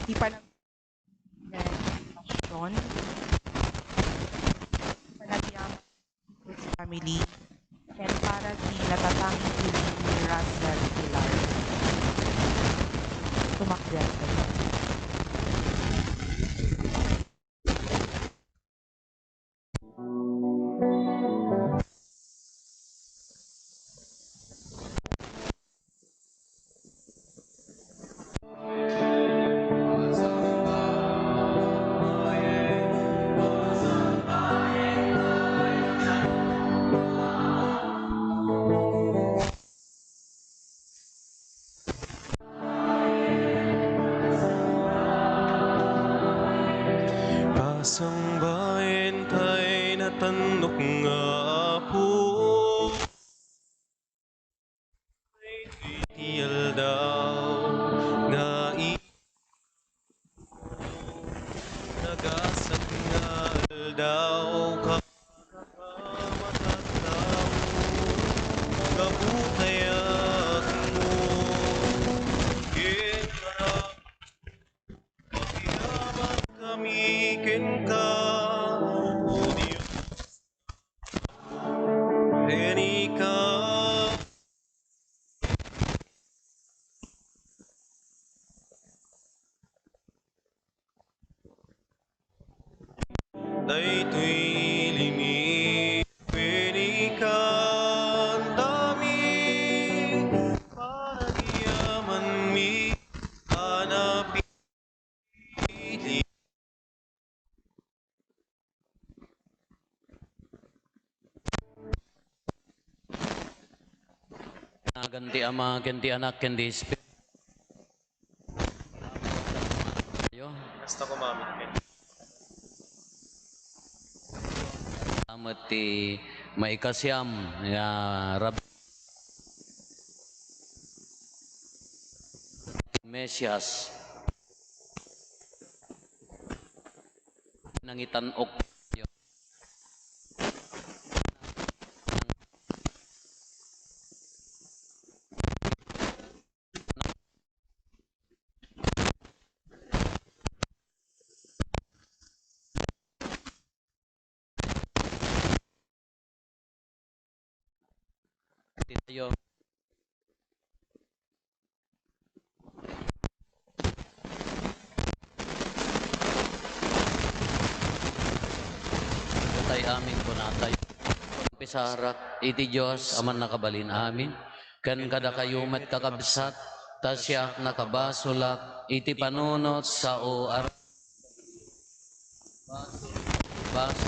Di pa passion, panagyaman with family, and para si natatanging piling ni Russell Pilar. Tumakbo ka. Pasang bayan kay natanok nga po ay titiyal daw nga nagasat nga daw kakamatataw kabukayat mo kaya pakilamat kami ken ka o Diyos Renika daytoy limi penikan dami para diyaman mi hanapili Ganti ama, ganti anak, ganti spirit. basta ko mami Amat ti maikasyam ya Rab Mesias nangitan ok tayo. Tay amin ko na tayo. Pisarak iti Diyos aman nakabalin amin. Kan kada kayumat kakabsat tasyak nakabasulak iti panunot sa oar. Bas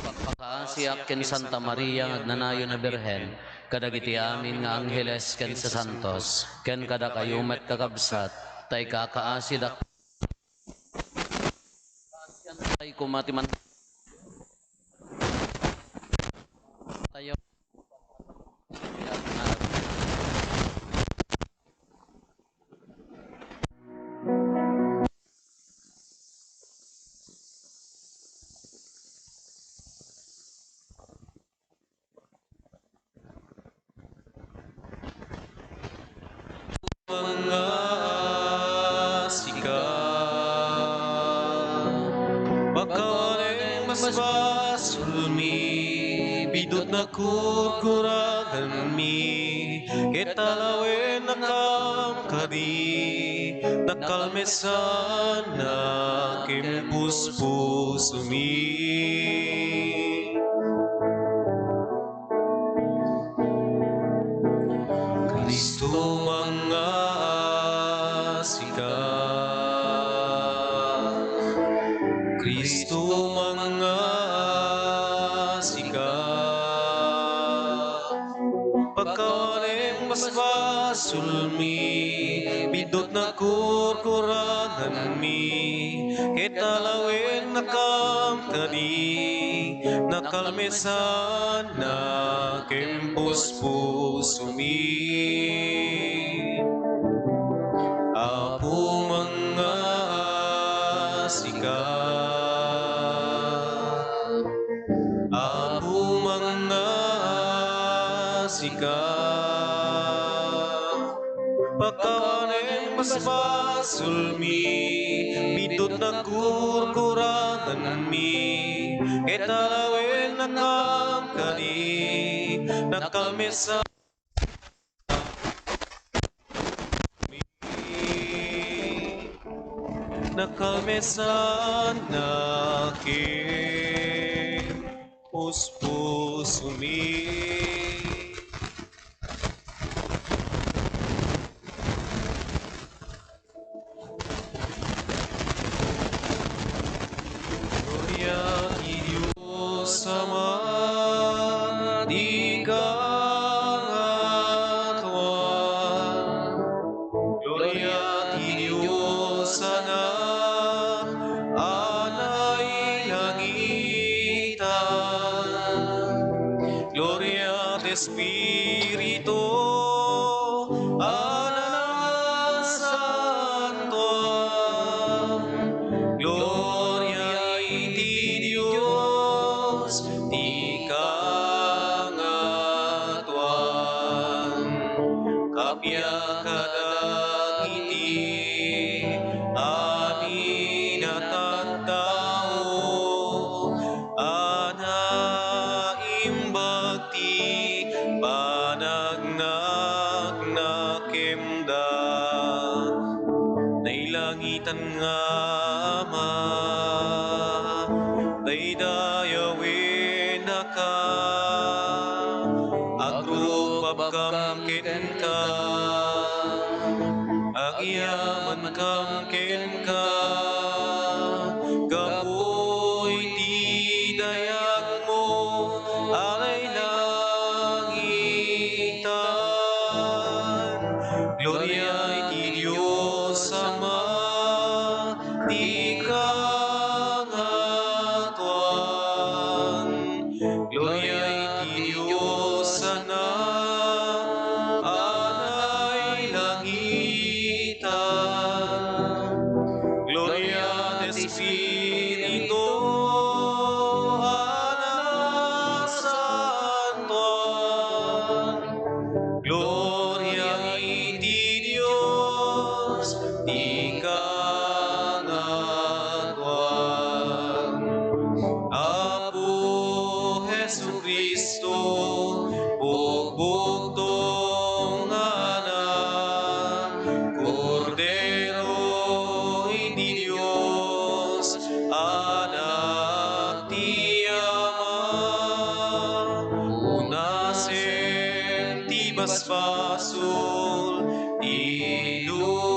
pagpakaasiak ken Santa Maria ngagnanayo na Birhen kadagiti amin nga angheles ken sa santos ken kada kayumet kakabsat tay kakaasid tay kumatiman tayo mga sikat pagkaling mas basulmi bidot na kukuragan mi ketalawin nakam kadi nakalmesan na kimpuspus mi Kristo mga sikat Kristo mga sikat pagkaling mas basulmi bidot na kurkurangan mi ketalawin nakam kadi nakalmesan na kimpuspus mi Apo mga sikat Apo mga sikat pagkaling basbasol mi, bidot na kurkurangan mi, ketalawen nakamkani, nakamesa nakamesan nakin puspusumi. Gloria a Dios sama di kangatuan. Gloria a Dios sana alay langitan. Gloria at Espiritu ana santo. Gloria iti Dios ti kangatuan. Kapya kadagiti ani natattao ana imbagti panagnak nakemda nailangitan nga ama daydayawin naka agrupap kam ken ka agyaman kam ken ka kapoy ti dayag mo alay langitan. Gloria iti Dios ama ti kangatuan. Gloria iti Dios sana alay langitan. Gloria at Espiritu ana santuan. Gloria iti Dios ti kangatuan. Apo Jesucristo bugbugtong anak Cordero iti Dios anak ti Ama unasen ti basbasol ti lubong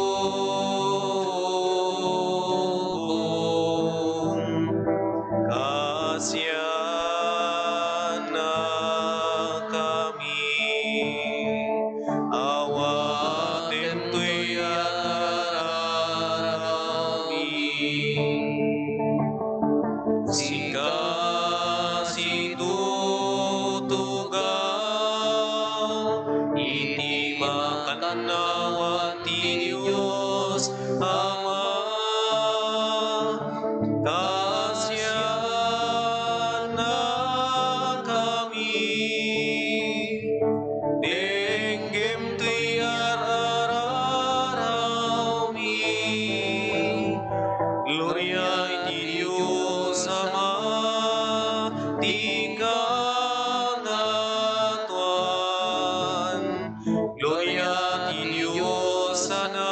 kasyan na kami awaten to'y ararami sika si tutugaw iti makanawa ti Diyos Ama kasyan na kami denggem to'y ararami. Gloria iti Dios Ama ti kangatuan. Gloria iti Dios sana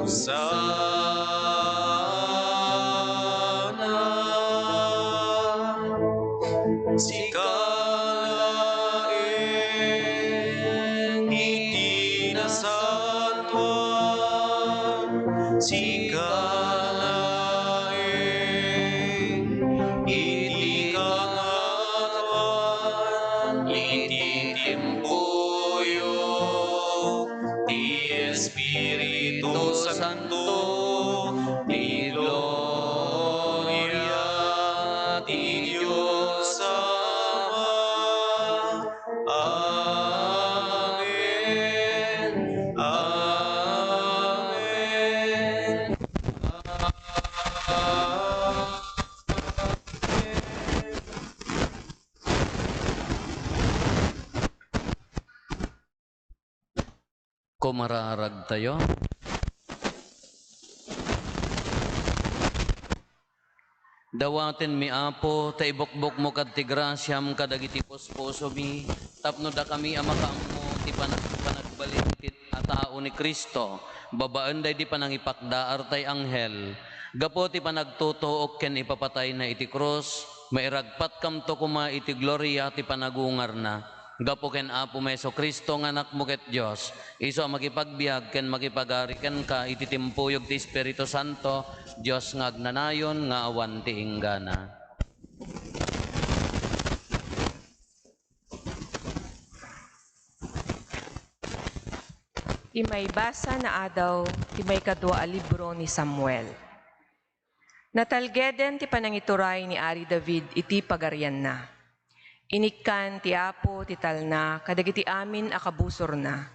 sana sikalaeng itinasatwa sikalaeng itikangatuan ititimpuyo ti Espiritu Santo ti gloria ti Diyos Ama. Amen. Amen. Kumararag tayo. Dawaten mi Apo, taibokbok mo kad ti grasyam kadagiti puspuso mi, tapno da kami amakaammo ti panagbalin ti atao ni Kristo, babaan day di panangipakdaar tay anghel, gapo ti panagtutuok ken ipapatay na iti krus, mairagpat kam to kuma iti gloria ti panagungar na. Gapo ken Apo Meso Kristo nga anak mo ket Dios, iso makipagbiag ken makipagari ken ka iti timpuyog ti Espiritu Santo, Dios nga agnanayon nga awan ti inggana. Ti may basa na adaw, ti may kadwa a libro ni Samuel. Natalgeden ti panangituray ni Ari David iti pagarian na. Inikkan ti Apo ti talna, kadagiti amin akabusor na.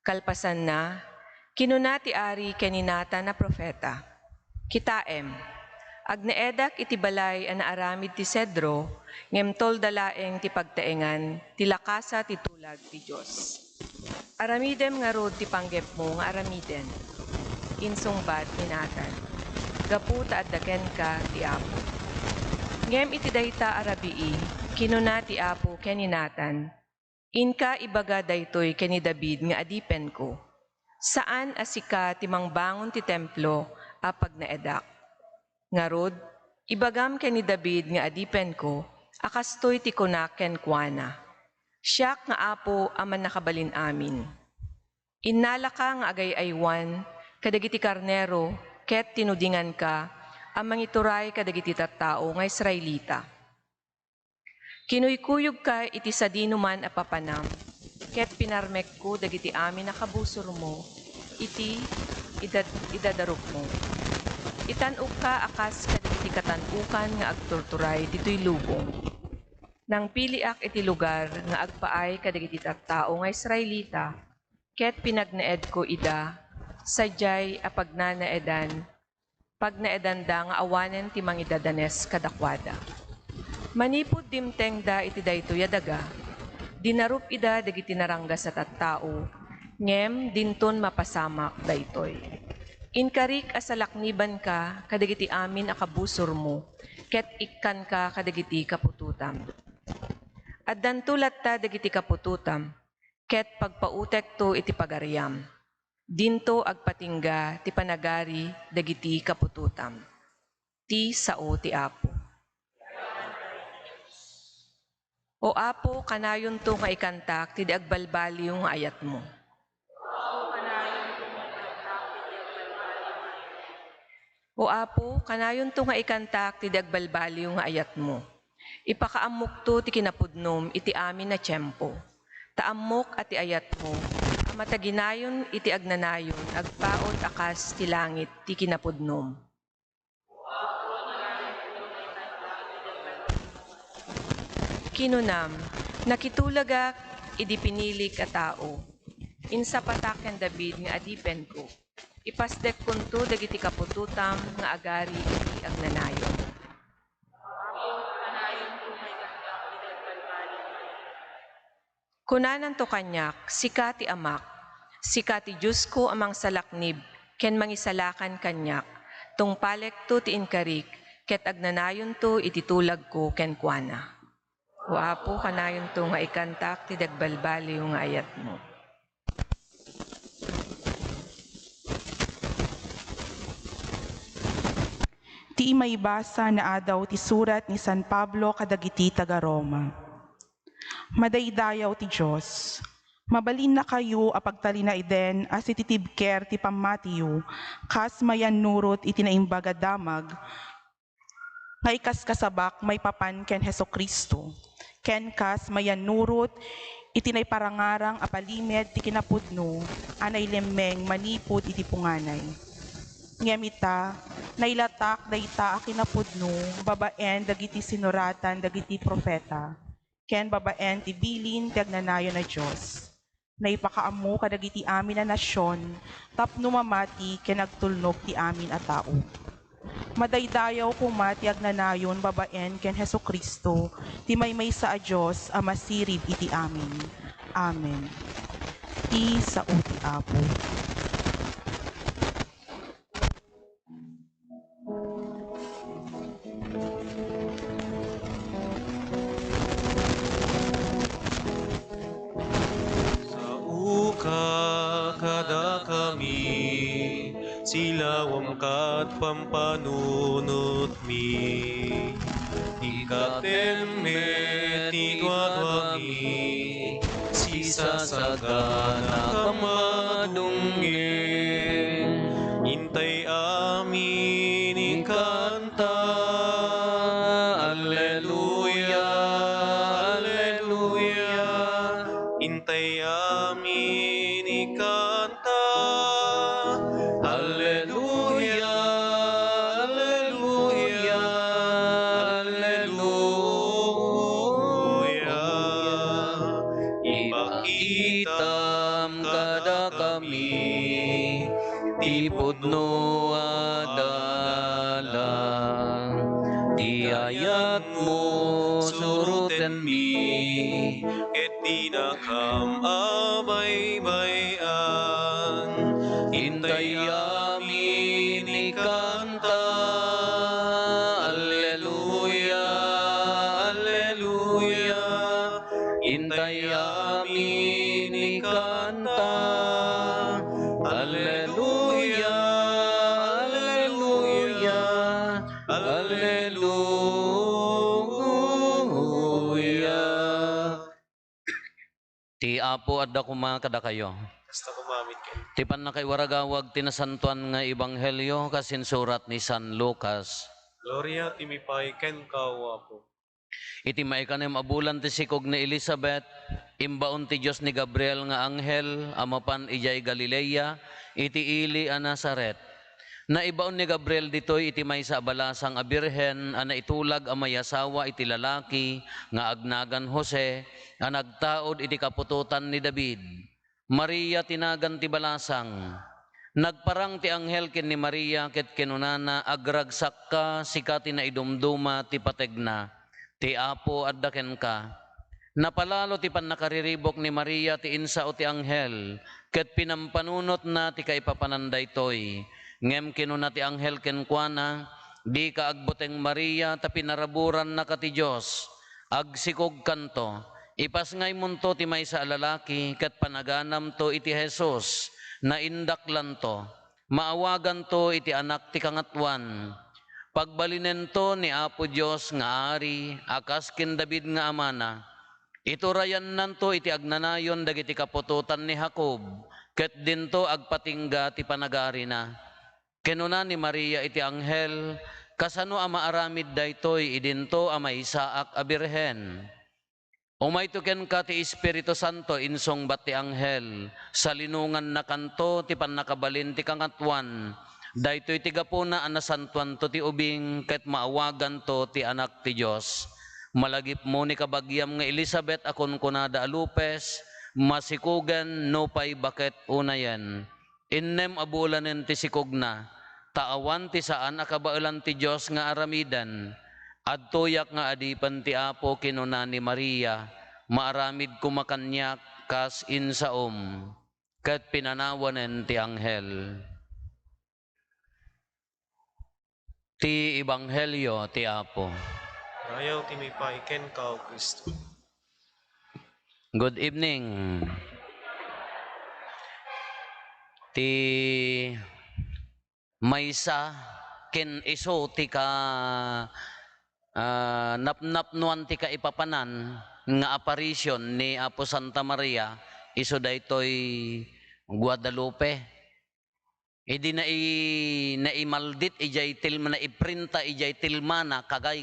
Kalpasan na, kinuna ti Ari keninata na profeta. Kitaem, agneedak iti balay a naaramid ti Cedro, ngemtol dalaeng ti pagtaengan, ti lakasa ti tulag ti Diyos. Aramidem nga rod ti panggep mo nga aramiden, insungbat minatan, gapu taaddaken ka ti Apo. Ngem iti dayta arabii, kinuna ti Apo keninatan, inka ibaga daytoy keni David nga adipen ko, saan asika ti mangbangon ti templo apag naedak. Ngarod, ibagam keni David nga adipen ko, akastoy ti kunak ken kuana. Siyak nga Apo aman nakabalin amin. Innala ka nga agay-aywan, kadagiti karnero, ket tinudingan ka, amang ituray kadagiti tattao nga Israelita. Kinuykuyog ka iti sadinuman a papanam, ket pinarmek ko dagiti amin nakabusor mo, iti idadarok mo. Itanuk ka akas kadagiti katanukan nga agturturay ditoy lubong. Nang piliak iti lugar nga agpaay kadagiti tattao nga Israelita, ket pinagnaed ko ida, sadyay a pagnanaedan, da nga awanen ti mangidadanes kadakwada. Manipod dimteng da iti daytoy adaga, dinarup ida dagiti narangga sa tattao, ngem dinton mapasamak daytoy. Inkarik asalakniban ka kadagiti amin akabusor mo, ket ikkan ka kadagiti kapututam. At dantulat ta dagiti kapututam, ket pagpautek to iti pagariam. Dinto agpatingga ti panagari dagiti kapututam. Ti sao ti Apo. O Apo, kanayon to nga ikantak, ti agbalbaliw nga ayat mo. O Apo, kanayon to nga ikantak, ti agbalbaliw nga ayat mo. Ipakaamok to ti kinapudnom, iti amin na tiyempo. Taamok at ti ayat mo, mataginayon iti agnanayon, agpaot akas ti langit, ti kinapudnom. Kinunam, nakitulagak, idi pinilik a tao. Insa pataken David nga adipen ko. Ipasdek kunto dagiti kapututam nga agari iti agnanayon. Kunanan to kanyak, sika ti amak, sika ti Diyos ko amang salaknib, ken mangisalakan kanyak, tungpalek to ti inkarik, ket agnanayon to iti tulag ko ken kuana. O Apo, kanayon to nga ikantak ti dagbalbaliw nga ayat mo. Ti may basa na adaw ti surat ni San Pablo kadagiti taga Roma. Madaydayaw ti Diyos. Mabalin na kayo apagtalina iden as ititibker ti pamatiyo, kas mayan nurot itinaimbaga damag, ngay kas kasabak may papan ken Heso Kristo. Ken kas mayan nurot itinay parangarang apalimed ti kinapudno, anay lemmeng manipod iti punganay. Ngemita, nailatak dayta a kinapudno, babaen dagiti sinuratan dagiti profeta, ken babaen ti bilin ti agnanayon na Diyos. Naipakaammo kadagiti amin na nasyon, tapno mamati ken nagtulnog ti amin a tao. Madaydayaw kuma ti agnanayon babaen ken Heso Kristo, ti maymaysa a Diyos a masirib iti amin. Amen. Ti sao ti Apo. Kada kami silawam kat pampanunot mi ikatemme ti tuadwangi sisasagana kamadungge intay amin ikanta Alleluia Alleluia intay amin ikanta Alleluia Alleluia Alleluia ipakitam kada kami ti pudno adalan ti ayat mo suruten mi ket dinakam abaybayan intay amin ikanta Alleluia Alleluia intay amin ikanta Alleluia Alleluia Alleluia. Ti Apo adda kuma kada kayo. Basta kumamit kayo. Ti panakay waragawag tinasantuan nga ebanghelyo kasin surat ni San Lucas. Gloria timipay ken kawapo. Iti maikanem abulan ti sikog ni Elizabeth, imbaon ti Diyos ni Gabriel nga anghel, amapan ijay Galilea, iti ili a Nazaret. Naibaon ni Gabriel ditoy iti maysa balasang a birhen a naitulag a mayasawa iti lalaki nga agnagan Jose a nagtaod iti kapututan ni David. Maria tinagan ti balasang. Nagparang ti anghel ken ni Maria ket kinunana agragsak ka sikati na idumduma ti pategna. Ti Apo adda ken ka. Napalalo ti pannakariribok ni Maria ti insao ti anghel ket pinampanunot na ti kaipapananday toy. Ngem kinuna ti anghel ken kuana, di ka agboteng Maria ta pinaraburan na ka ti Diyos. Agsikog kanto, ipas ngay munto ti maysa a lalaki ket panaganam to iti Jesus na indaklan to. Maawagan to iti anak ti kangatwan. Pagbalinen to ni Apo Diyos nga ari, akas ken David nga amana. Iturayan nanto iti agnanayon dagiti kapututan ni Jacob, ket dinto agpatingga ti panagari na. Kinuna ni Maria iti anghel, kasano a maaramid daytoy idinto a maisaak a birhen. Umayto ken ka ti Espiritu Santo insong bat ti anghel, sa linungan na kanto ti pannakabalin ti kangatwan, daytoy ti gapuna a nasantuan to ti ubing ket maawagan to ti anak ti Dios. Malagip mo ni kabagyam nga Elizabeth akon kunada a lupes, masikugan no pay baket unayen. Innem abulanen ti sikugna, taawan ti saan akabailan ti Diyos nga aramidan, adtoyak nga adipan ti Apo kinuna ni Maria, maaramid kumakanyak kas insaom, ket pinanawanen ti anghel. Ti ebanghelyo ti Apo. Ayaw timipay ken kaw Kristo. Good evening. Ti maysa ken iso ti ka napnapnuan ti ka ipapanan nga apparition ni Apo Santa Maria iso daytoy Guadalupe. Idi naimaldit ijay tilma na iprinta ijay tilmana kagay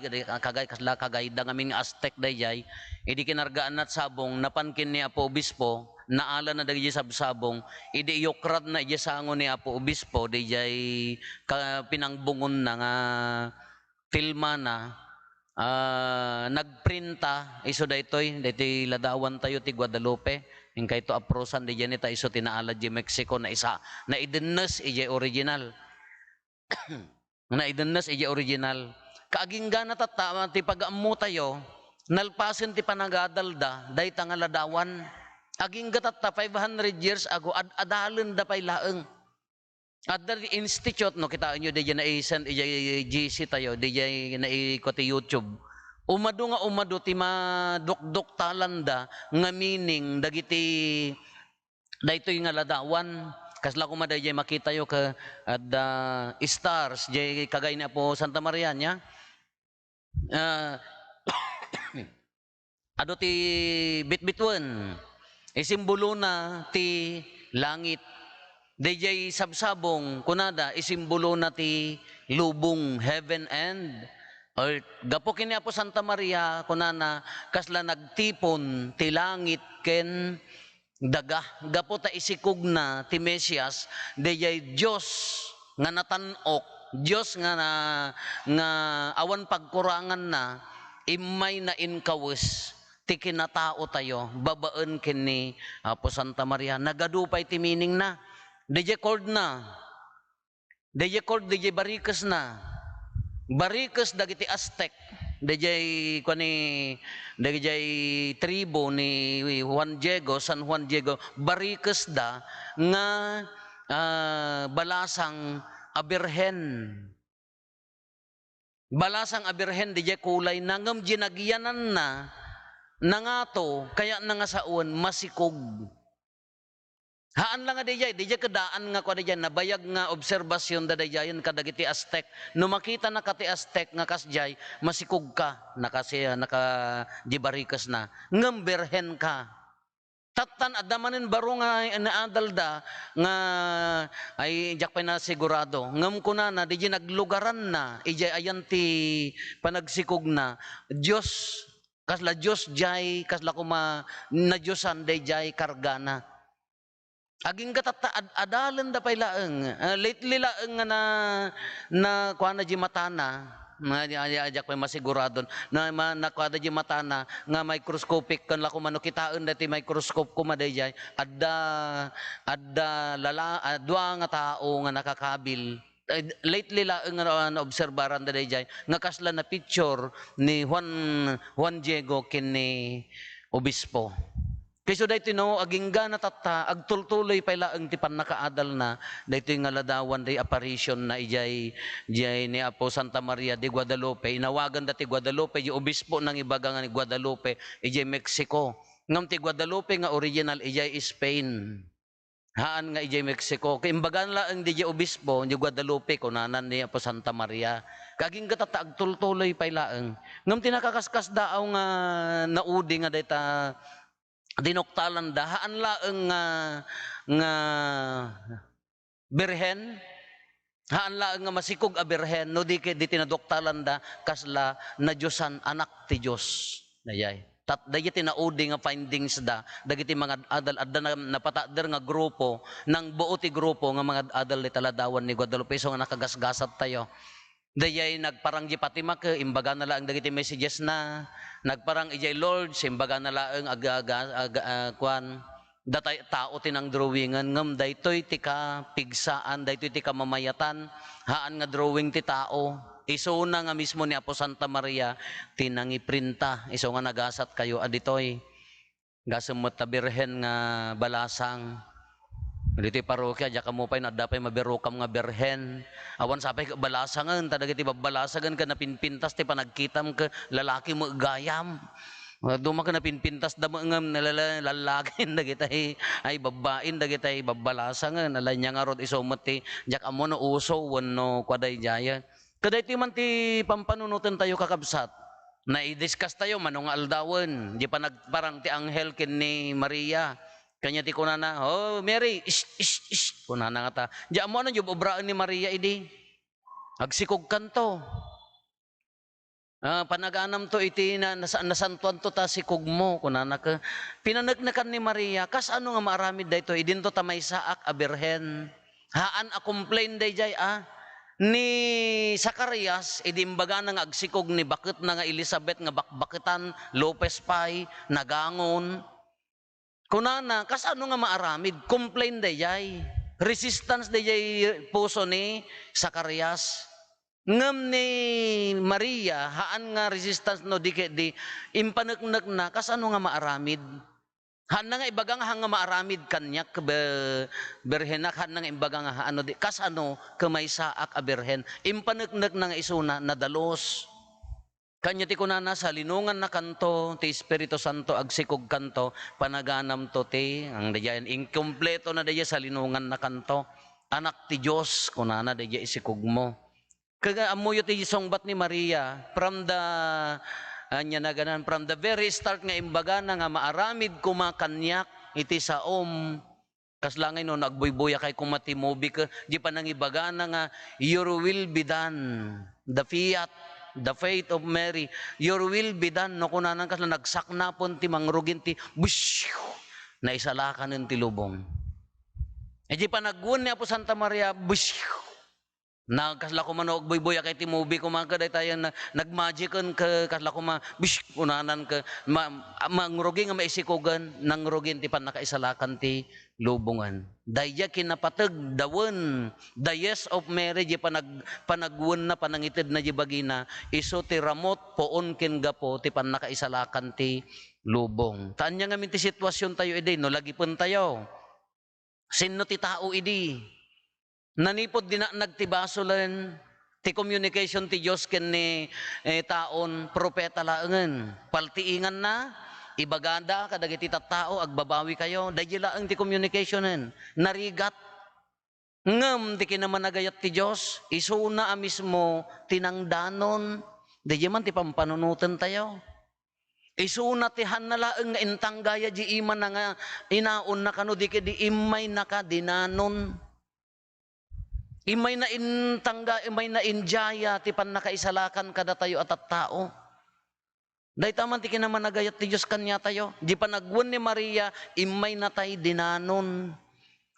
kasla kagay da ngamin Aztec dayjay idi kinargaan nat sabong napankin ni Apo Obispo naala na dayjay sabsabong idi yokrad na ijay sango ni Apo Obispo dayjay pinangbungon na nga tilmana nagprinta iso daytoy ladawan tayo ti Guadalupe in kay to aprosan di janita iso tinaala di Mexico na isa na idennes ijay original na idennes ijay original kaaging gana tata ti pagaammo tayo nalpasen ti panagadalda dayta nga ladawan aging gatatta 500 years ago adalen da pay laeng at the institute no kita nyo di na i-send ijay GC tayo di na i-kote YouTube umado ti madukdok talanda nga meaning dagiti daytoy nga ladawan kasla ko madayjay makita yo ka stars jay kagay na po Santa Maria nya ado ti bitbitwen isimbolo na ti langit dayjay sabsabong kunada isimbolo na ti lubong heaven and earth. Gapo kini Apo Santa Maria kunana kasla nagtipon ti langit ken daga. Gapo ta isikog na ti Mesias dayjay Dios nga natanok, Dios nga awan pagkurangan na imay na inkawes ti kinatao tayo babaen kini Apo Santa Maria nagadupay ti meaning na dayjay cord na dayjay barikas na barikas dagiti Aztec dayjay tribo ni San Juan Diego barikas da nga balasang abirhen dayjay kulay nangam ginagyanan na nangato kaya nangasaon masikog. Haan lang nga dayjay kadaan nga kwa dayjay nabayag nga obserbasyon da dayjayan kadagiti Aztec. No makita na kati Aztec nga kasjay masikog ka nakajibarikas na ngamberhen ka. Tatan adamanen baro nga naadalda nga ay jak pa na sigurado ngam kunana di naglugaran na ijay ayan ti panagsikog na Dios kasla Dios jay kasla kuma na Diosan dayjay kargana. Aging katata adalan da pay laeng lately laeng nga na kuana di matana ajak pay masiguradon na nakuada di matana nga microscopic kan lako mano kitaen dati microscope ko madayjay adda dua nga tao nga nakakabil lately laeng nga obserbaran dayjay nga kasla na picture ni Juan Diego kini Obispo. Kayso dayto no aging gana tata agtultuloy pay laeng ti pannakaadal na dayto nga ladawan day apparition na ijay ni Apo Santa Maria de Guadalupe inawagan dati Guadalupe yung obispo nang ibaga nga ni Guadalupe ijay Mexico ngam ti Guadalupe nga original ijay Spain haan nga ijay Mexico kay imbagan laeng di obispo ni Guadalupe kunanan ni Apo Santa Maria kaging katata agtultuloy pay laeng ngam tinakakaskas daaw nga naudi nga dayta dinoktalan dahaan laeng nga birhen haan laeng nga masikog a birhen no di tinadoktalan da kasla na Diosan anak ti Dios dayay dagiti naudi nga findings da dagiti mga adal adda napatader nga grupo nang buo ti grupo nga mga adal ni taladawan ni Guadalupe so nga nakagasgasat tayo dayay nagparang di Fatima ke imbaga na laeng dagiti messages na nagparang ijay Lord simbaga na laeng kwan datay tao tinang drawingan ngam daytoy ti ka pigsaan daytoy ti ka mamayatan haan nga drawing ti tao iso na nga mismo ni Apo Santa Maria tinangiprinta iso nga nagasat kayo aditoy gasemmet ta birhen nga balasang diti parokya diya kamo pay nadapay mabirokam nga berhen awan sapay balasangan ta dagiti babalasagan ka napinpintas ti panagkitam ka lalaki mo gayam Duma ka na pinpintas da ngam nalalagin da kitay ay babain da kitay babalasa nga nalanya nga rod isomati jak amo no uso wenno kwaday jaya. Kaday ti man ti pampanunutan tayo kakabsat. Na i-discuss tayo manong aldawan di pa nagparang ti anghel ken ni Maria. Kanya ti kunana, oh Mary, ish kunana nga ta. Di amo na jud obraan ni Maria idi. Agsikog kanto. Panaganam to iti nasantuan to ta si kugmo kunana ka pinanagnakan ni Maria kas ano nga maaramid dayto idin to ta may saak a birhen haan a complain dayjay ni Zacarias idimbaga nga agsikog ni bakit na nga Elizabeth nga bakbakitan Lopez pay nagangon kunana kas ano nga maaramid complain dayjay resistance dayjay puso ni Zacarias. Ngam ni Maria, haan nga resistance no di impanagnak na, kas ano nga maaramid. Haan na nga ibagang nga maaramid kanyak, berhenak, haan na nga ibagang ano di, kas ano kamay saak a berhen. Impanagnak na nga isuna, nadalos. Kanya ti kunana sa linungan na kanto, ti Espiritu Santo, agsikog kanto, panaganam to ti, ang dayan, inkompleto na dayan sa linungan na kanto. Anak ti Diyos, kunana dayan isikog mo. Kaga amuyo ti songbat ni Maria from the from the very start nga imbaga na nga maaramid kumakanyak iti saom kaslangay no nagbuybuya kay kumatimobi ka di pa nang ibaga na nga your will be done the faith of Mary your will be done no kunanan kasla nagsaknapon ti mangrugin ti bush na isalakanen ti lubong di pa nagwon niya po Santa Maria bush kasla ko man og boy kay ti movie ko man kaday tayo na nagmagican ka kasla ko bish unanan ka mangrugi nga maisikogan nangrugin ti pan nakaisalakan ti lubungan dayja kinapateg dawon the yes of Mary di panagwon na panangitid na di bagina iso ti ramot poon ken gapo ti pan nakaisalakan ti lubong taan nga min ti sitwasyon tayo idi no lagi pun tayo sinno ti tao idi nanipod din nagtibasolen ti communication ti Diyos ken ni taon propeta laengen paltiingan na ibaganda kadagiti tattao agbabawi kayo daydi laeng ti communicationen narigat ngem ti kinamanagayat ti Diyos isuna a mismo tinangdanon daydi man ti pampanunutan tayo isuna ti hanalaeng nga intanggaya di iman na nga inaon na kano di imay naka dinanon imay na intangga, imay na injaya, ti pan nakaisalakan kada tayo at tao. Dahi taman ti kinamanagayat ti Diyos kanya tayo. Di pa nagwon ni Maria, imay na tayo dinanon.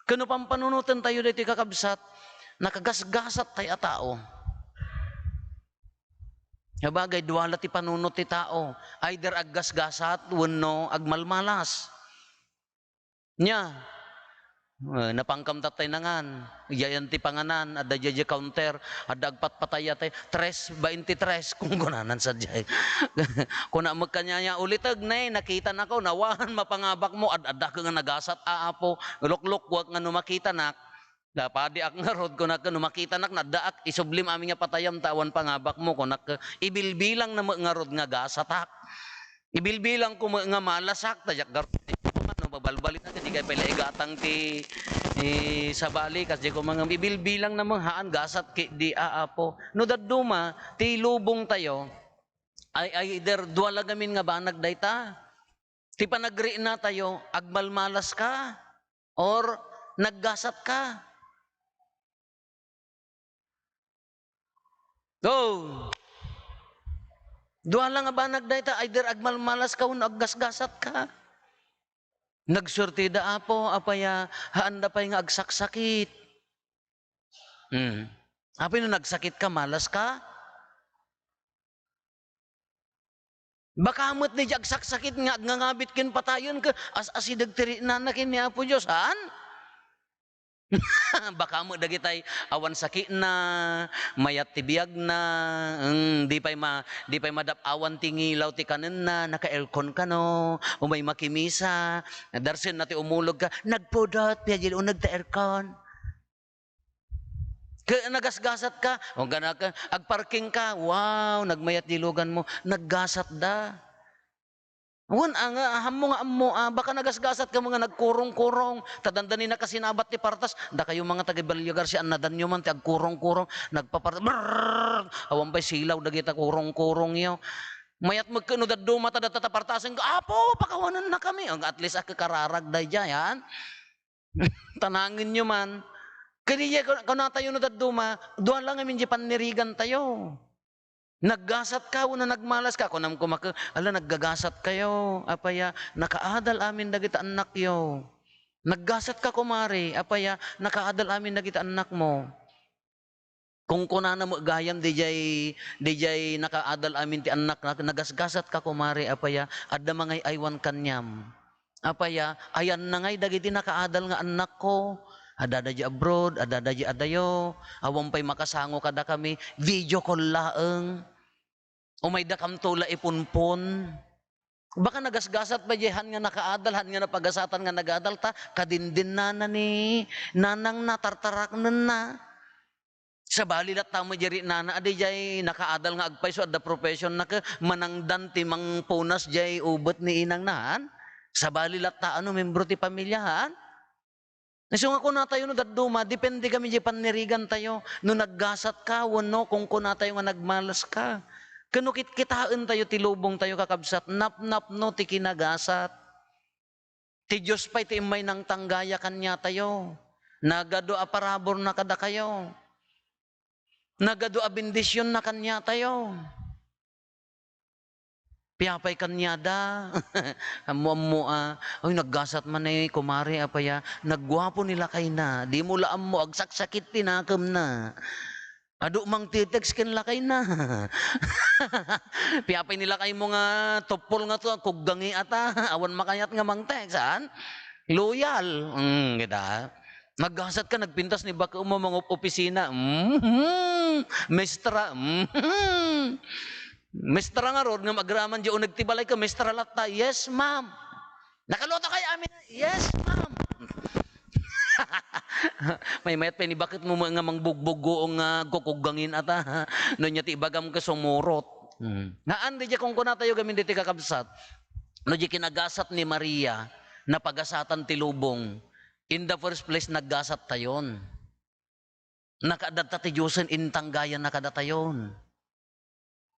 Kano pampanunutan tayo dito kakabsat, nakagasgasat tayo at tao. Habagay, duwala ti panunot ti tao. Either aggasgasat, wano agmalmalas. Nya, napangkam tatay nangan yayan ti panganan ada jaja counter ada agpat pataya tay 3.23 kung kunanan sadya kuna magkanyanya ulitag nay nakita nako nawahan mapangabak mo ad-ada ka nga nagasat aapo lukluk wag nga numakita nak dapadi ak nga rod kunak nga numakita nak nadaak isublim amin nga patayam tawan pangabak mo kunak ibilbilang na nga rod nga gasatak ibilbilang ko nga malasak tajak gar babalbalit natin di kay palaigatang ti sa bali kasi ko mga ibilbilang na mga haan gasat ki di aapo no daduma ti lubong tayo ay either duwala gamin nga banag dayta ti panagri na tayo agmalmalas ka or naggasat ka go duwala nga banag dayta either agmalmalas ka o aggasgasat ka nagsurtida apo apaya haanda pay nga agsaksakit. Apay no nagsakit ka malas ka? Baka amot ni agsaksakit nga ngangabit ken patayon ka asidag tiri na kin ni Apo Dios han? Baka mo dagitay awan sakit na mayat tibiyag na di pay madap awan tingilaw ti kanen na naka-aircon ka no umay makimisa darsen nati umulog ka nagpudot piyagil unag ta aircon nagasgasat ka o gana ka agparking ka wow nagmayat dilugan mo naggasat da Wan ang hamo nga ammo baka nagasgasat ka mga nagkurong-kurong tadandani na kasinabat ti partas da kayo mga taga Balyagar si anadanyo man ti agkurong-kurong nagpapartas awan pa'y silaw dagita kurong-kurong yo mayat magkano daddo mata datatapartasen apo pakawanan na kami ang at least akakararag day yan tanangin nyo man kaniya kuna tayo no daddo duan lang amin di panirigan tayo. Naggasat ka, una nagmalas ka. Kunam kumaka, naggagasat kayo. Apaya, nakaadal amin dagita anak yo. Naggasat ka kumari. Apaya, nakaadal amin dagita anak mo. Kung kunana mo gayam, DJ nakaadal amin ti anak, nagasgasat ka kumari. Apaya, adda mangay aywan kanyam. Apaya, ayan na ngay dagiti nakaadal nga anak ko. Adada di abroad, adada di adayo, awang pa'y makasango kada kami, video call laeng, o may dakam tula ipunpon. Baka nagasgasat pa dihan nga nakaadal, han nga napagasatan nga nagadal ta, kadindin na ni, nanang natartarak na. Sa balilat tamo jeri nana, adi jay nakaadal nga agpay so adda profession na ka, manangdan ti mang punas jay ubot ni inang nahan. Sa balilat ta ano, membro ti pamilyahan. So nga kung tayo no daduma, depende kami di panirigan tayo. No naggasat ka, wano, kung kuna tayo nga nagmalas ka. Kano kitaan tayo, tilubong tayo kakabsat, nap no, ti kinagasat. Ti Diyos pa'y ti imay nang tanggaya kanya tayo. Nagado a parabor na kada kayo. Nagado a bendisyon na kanya tayo. Piyapay kanyada, amo ay naggasat man eh, kumari apaya, naggwapo nila kay na, di mo laam mo, agsaksakit tinakam na. Ado mang titex ken lakay na. Piyapay nila kay mo nga topol nga to, kuggangi ata, awan makayat nga mang text, saan? Loyal, kita. Naggasat ka, nagpintas ni baka mo mga opisina, mestra, Mestra nga rod, nga magraman diyo, nagtibalay ka, mestra latta, yes ma'am. Nakaluto kayo amin, yes ma'am. May mayat pa ni bakit mo nga mangbugbugo nga kukugangin ata, no niya ti ibagam ka sumurot. Naan di diya kung kuna tayo gamin diti kakabsat, no di kinagasat ni Maria, na pagasatan ti lubong, in the first place, naggasat tayon. Nakadata ti Diyosen intanggayan nakadatayon.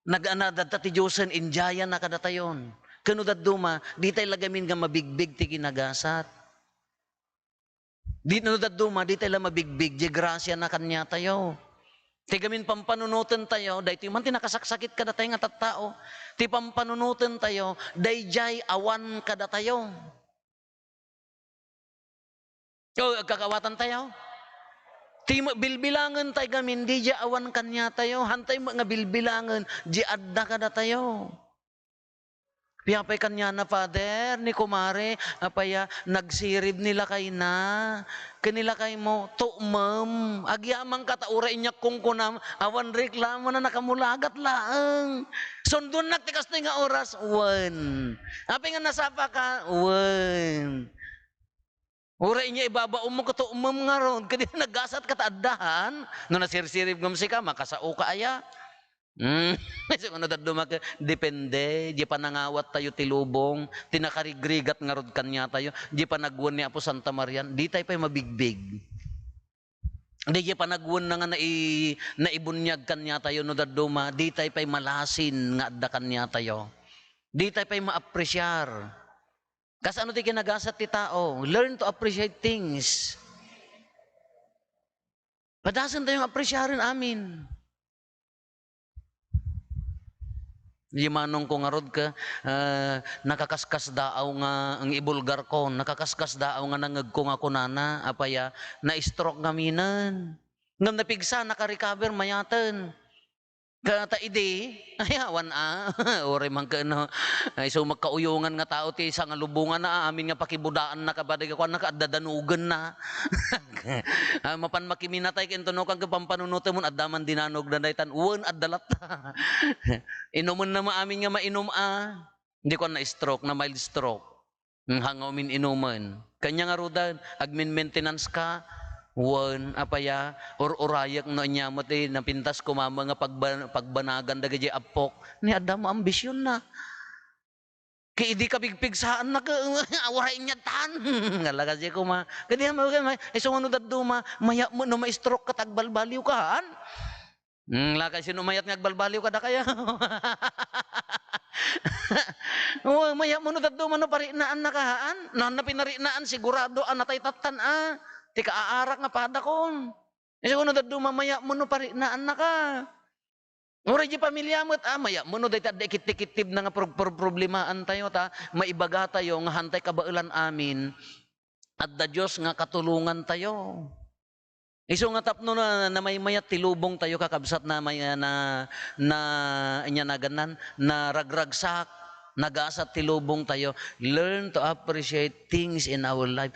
Nag-anadata ti Diyosen injaya nakadatayon. Kanudad duma, di tayo lagamin nga mabigbig ti kinagasat. Di nanudad duma, di tayo mabigbig, di grasya na kanya tayo. Ti gamin pampanunutan tayo, dahi ti man ti nakasaksakit kada tayo nga tattao. Ti pampanunutan tayo, dahi jay awan kada tayo. O, kakawatan tayo. Ti bilbilangan tayo gamin, di ja awan kanya tayo, hantay mo nga bilbilangan, di adda kada tayo. Piyapay kanya na, Father, ni kumare, apaya, nagsirib nila kay na, kanila kay mo, tu'mam, agyamang kataura inyak kung kunam, awan reklamo na nakamulagat laang. Sundon nagtikas na nga oras, wan. Apay nga nasapa ka, wan. Ura inya ibabao mo kato umam nga ron, kadi naggasat kataaddahan, no nasirsirib ngam si ka, makasao ka aya. So ano daddo maka, depende, di pa nangawat tayo tilubong, tinakarigrigat nga rod kanya tayo, di pa nagwan ni Apo Santa Marian, di tayo pa'y mabigbig. Di pa nagwan na nga naibunyag kanya tayo, no daddo ma, di tayo pa'y malasin nga adda kanya tayo. Di tayo pa'y maapresyar. Kasi ano ti kinagasat ti tao? Learn to appreciate things. Padasan tayong apreciarin amin. Limanong ko nga rod ka, nakakaskas daaw nga ang ibulgar ko, nakakaskas daaw nga nangag ko nga kunana, apaya, na-stroke nga minan. Ngam napigsa, naka-recover mayatan. Kata ide, ayawan ore man ka no, ay so magkauyungan nga tao ti isang lubungan na amin nga pakibudaan na kabaday ko nakadadanugan na. Mapan makiminatay kento no kang pampanunutan mo addaman dinanog na daytan uwan addalat. Inuman na maamin nga mainom hindi ko na stroke na mild stroke. Hangaw min inuman. Kanya nga rudan admin maintenance ka. Wan, apaya, or-orayak no niya mo ti napintas ko mama nga pagbanagan dagay apok. Ni Adam ambisyon na. Kaya di ka bigpigsaan na ka, awaray niya tan. Ngala kasi ko ma. Kaya mo kayo, isang ano daduma, maya mo na ma-stroke ka, tagbalbaliw ka, han? Lakay sino mayat nga agbalbaliw ka da kaya. Oh, maya mo no daduma no parinaan na kahaan. Na pinarinaan sigurado natay tatan Ti kaaarak nga pada kon. Isang ano daduma maya mo no parinaan na ka. Ora di pamilya mo't maya mo no dayta dikit-dikitib na nga problemahan tayo ta, maibaga tayo nga hantay kabailan amin at da Dios nga katulungan tayo. Iso nga tapno na may mayat tilubong tayo kakabsat na may inya na ganan na ragragsak nagasat tilubong tayo. Learn to appreciate things in our life.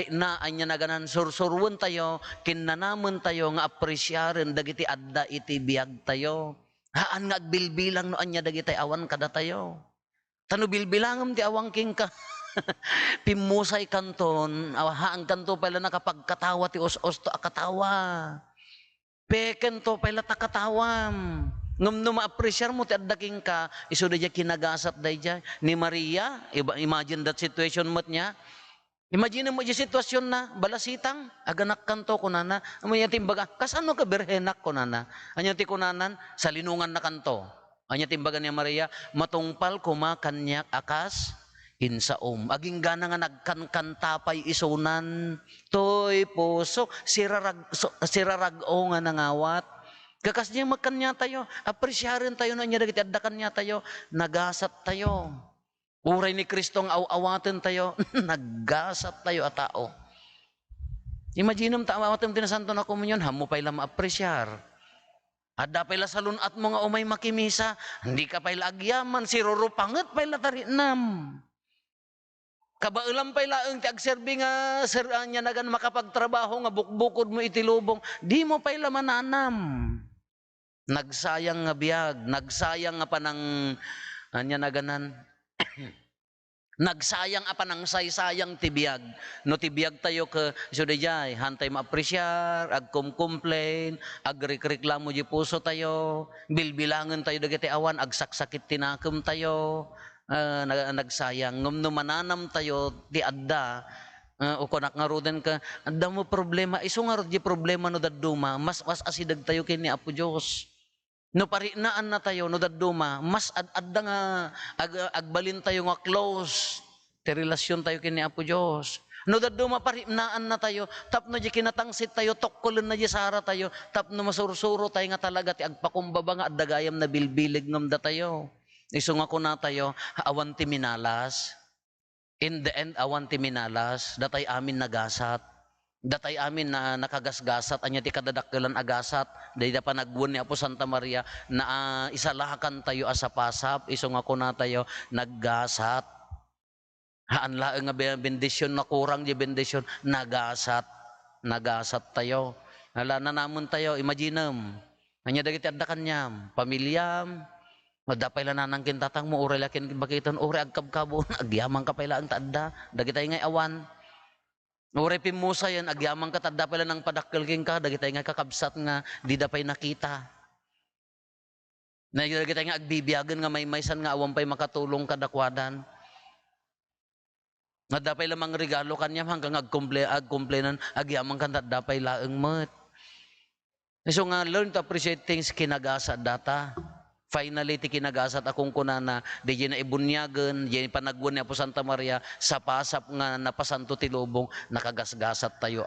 Na anya na ganan sursurwon tayo, kinanamon tayo nga apresyaren dagiti adda iti biag tayo. Haan nga agbilbilang no anya dagiti awan kada tayo. Tano bilbilangam ti awang king ka. Pimusay kanton, haang kanto pala nakapagkatawa ti os to akatawa. Peken to pala takatawam. Ngam no ma-appreciate mo ti addaking ka, iso da kinagasat day dyan. Ni Maria, imagine that situation mo niya. Imagine mo di sitwasyon na, balasitang, aganak kanto kunana. Amo yatim baga, kasano ka berhenak kunana. Anya ti kunanan, sa linungan na kanto. Anya timbaga ni Maria, matungpal kumakanyak akas, insaom. Aging gana nga nagkankantapay isunan. Toy puso, sirarag-o nga nangawat. Kakas niya magkanya tayo, appresyarin tayo na niya dagiti addakan niya tayo, nagasat tayo. Uray ni Kristo ang awatin tayo, nagasat tayo at tao. Imagine mo awatin din na santo na komunyon, hamo pa ila ma-appresyar. Adda pa ila salun at mga umay makimisa, hindi ka pa ila agyaman, sirurupangat pa ila tarinam. Kabailam pa ilaang ti agserbi nga nya nagan makapagtrabaho nga bukbukod mo itilubong, di mo pa ila mananam. Nagsayang nga biyag, nagsayang nga panang anya naganan. Nagsayang panang saysayang tibiyag. No tibiyag tayo ka sudayay, hantay maapresyar, agkumcomplain, agreklamo di puso tayo, bilbilangan tayo dagiti awan, agsaksakit tinakem tayo. Nagsayang ngum no mananam tayo ti adda o kunak nga roden ka adda mo problema isu nga di problema no dadduma mas asidag tayo kini Apo Dios no parinaan na tayo no dadduma mas adda nga agbalin tayo nga close ti relasyon tayo kini Apo Dios no dadduma parinaan na tayo tapno di kinatangsit tayo tokkolen na di sara tayo tapno masursuro tayo nga talaga ti agpakumbaba nga adda gayam na bilbilig ngam da tayo. Iso nga kuna tayo, awan ti minalas. In the end, awan ti minalas. Datay amin nagasat. Datay amin na nakagasgasat. Anya ti kadadakkelan agasat. Dahil da pa nagwon ni Apo Santa Maria na isalahakan tayo asapasap. Iso nga kuna tayo, naggasat. Haan laeng nga bendisyon na kurang di bendisyon, nagasat. Nagasat tayo. Hala na namon tayo, imaginem. Anya dagiti adda kanyam, pamilyam, madapay la nanang kintatang mo, ure lakin bakiton, ure agkabkabon, agyamang ka pala ang tadda, dagitay ngay awan. Ure pimusa yan, agyamang ka tadda pala ng padakkel king ka, dagitay ngay kakabsat nga, di dapay nakita. Dagitay nga agbibiyagan nga may-maysan nga awan pa'y makatulong kadakwadan. Nga dapay lamang regalo kanyam hanggang agkumplenan, agyamang ka tadda pa'y laeng mat. So nga, learn to appreciate things kinagasa data. Finally, ti kinagasat akong kunana, di na ibunyagan, di panagwan ni Apo Santa Maria, sa pasap nga napasanto ti lubong, nakagasgasat tayo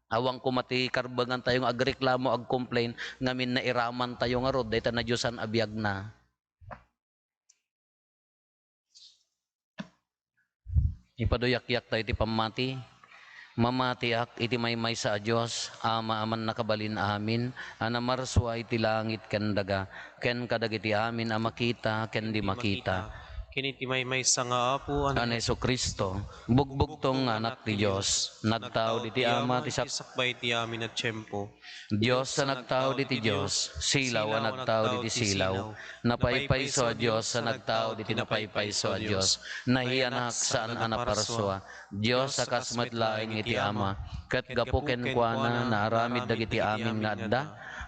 Awang kumati karbangan tayo nga agreklamo, agcomplain, ngamin na iraman tayo nga rod, dahil na Diyosan abiyag na. Ipadoyak-yak tayo ti pamati. Mamatiak iti maymay sa Diyos, ama aman nakabalin amin, anamarswa iti langit ken daga, ken kadagiti amin makita ken di makita. Kini ti maymay sa nga Apo An Hesu Kristo, bugbugtong anak ti Diyos, nagtao di ti ama ti sakbay ti amin at tiyempo. Diyos sa nagtao di ti Diyos, silaw ang nagtao di ti silaw, napaypayso a Diyos sa nagtao di ti napaypayso a Diyos, nahianak saan anaparswa, Diyos sa kasmatlaing iti ama, kat gapuken kuana na aramid dagiti amin nga adda,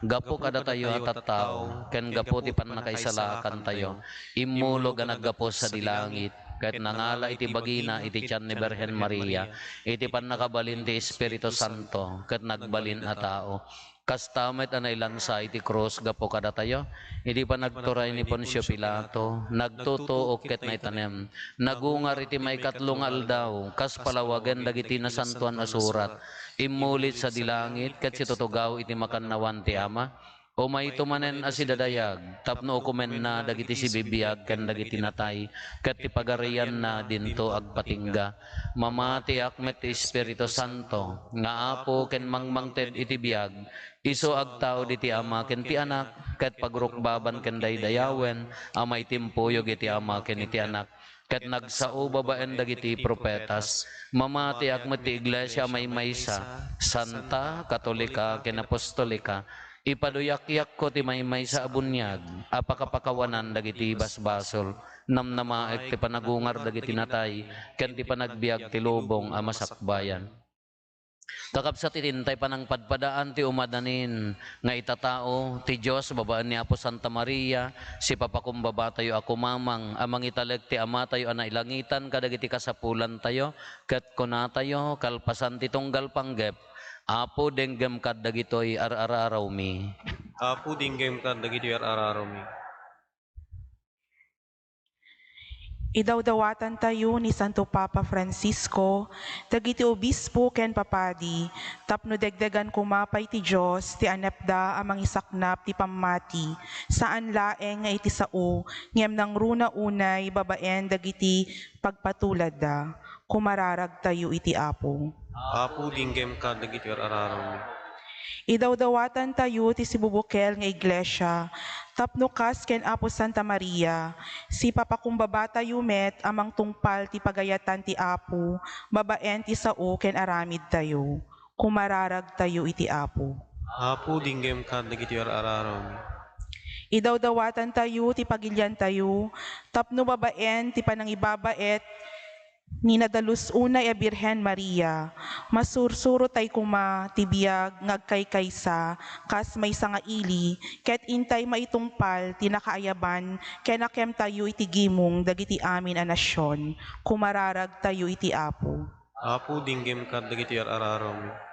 gapo kada tayo at tao, ken gapo ti panakaisalakan tayo, immulog nga naggapo sa dilangit, ket nangala iti bagina iti tiyan ni Birhen Maria, iti panakabalin ti Espiritu Santo, ket nagbalin a tao. Kastamet anay lansa iti krus gapo kada tayo, iti pa nagturay ni Poncio Pilato, nagtutuok ket naitanem, nagungar iti may katlong aldaw, kas palawagan dagiti nasantuan asurat, imulit sa dilangit, ket situtugaw iti makannawan ti Ama, o may tumanen asidadayag, tapno ukumen na dagiti si bibiyag ken dagiti natay, ket ti pagarian na dinto agpatingga, mamati akmet ti Espiritu Santo, nga apo ken mangmangted iti biyag, iso agtao diti Ama ken ti Anak, ket pagrukbaban ken daydayawen, amay timpuyog iti Ama ken iti Anak, ket nagsao babaen dagiti propetas, mamati akmet ti Iglesia may maysa, santa, katolika, ken apostolika, ipaduyak-yak ko ti maymay sa abunyag, apakapakawanan dagiti basbasol, namnamaek ti panagungar dagiti natay, ken ti panagbiag ti lubong a masakbayan. Kakabsat itintay panang padpadaan ti umadanin nga itatao ti Dios babaan ni Apo Santa Maria si papakumbaba tayo ako mamang amang italeg ti Ama tayo ana ilangitan kadagiti kasapulan tayo ket kuna tayo kalpasan ti tunggal panggep Apo denggem kad dagitoy ar-araraw mi. Apo dinggem ka dagiti arararomi. Idawdawatan tayo ni Santo Papa Francisco, dagiti obispo ken papadi, tapno degdegan kumapay ti Dios ti anepda amang isaknap ti pammati, saan laeng nga iti sao, ngem nang runa unay babaen dagiti pagpatulad da, kumararag tayo iti Apo. Apo dinggem ka dagiti arararomi. Idawdawatan tayo ti sibubukel nga iglesia, tapno kas ken Apo Santa Maria, si papakumbaba tayo met amang tungpal ti pagayatan ti Apo, babaen ti sao ken aramid tayo, kumararag tayo iti Apo. Apo dinggem ka dagiti arararomi. Idawdawatan tayo ti pagilyan tayo, tapno babaen ti panangibabaet, ni nadalus unay a Birhen Maria, masursuro tay kuma tibiyag ngagkaykaysa, kas may sangaili, ket intay maitungpal tinakaayaban, ken akem tayo iti gimong dagiti amin a nasyon, kumararag tayo iti Apo. Apo dinggem ka dagiti arararomi.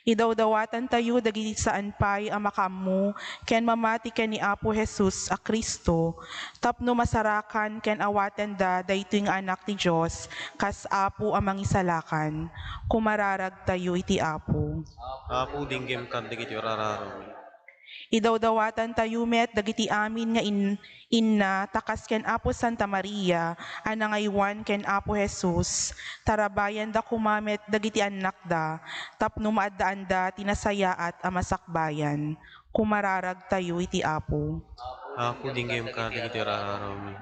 Idawdawatan tayo dagiti saan pay a makammo, ken mamati ken ni Apo Jesus a Kristo, tapno masarakan ken awaten da daytoy nga anak ti Dios, kas Apo a mangisalakan, kumararag tayo iti Apo. Apo dinggem ka dagiti arararomi. Idawdawatan tayo met dagiti amin nga inna takas ken Apo Santa Maria, anangaywan ken Apo Jesus, tarabayan da kumamet dagiti anak da, tapno maaddaan da tinasayaat a masakbayan, kumararag tayo iti Apo. Apo dinggem ka dagiti arararomi.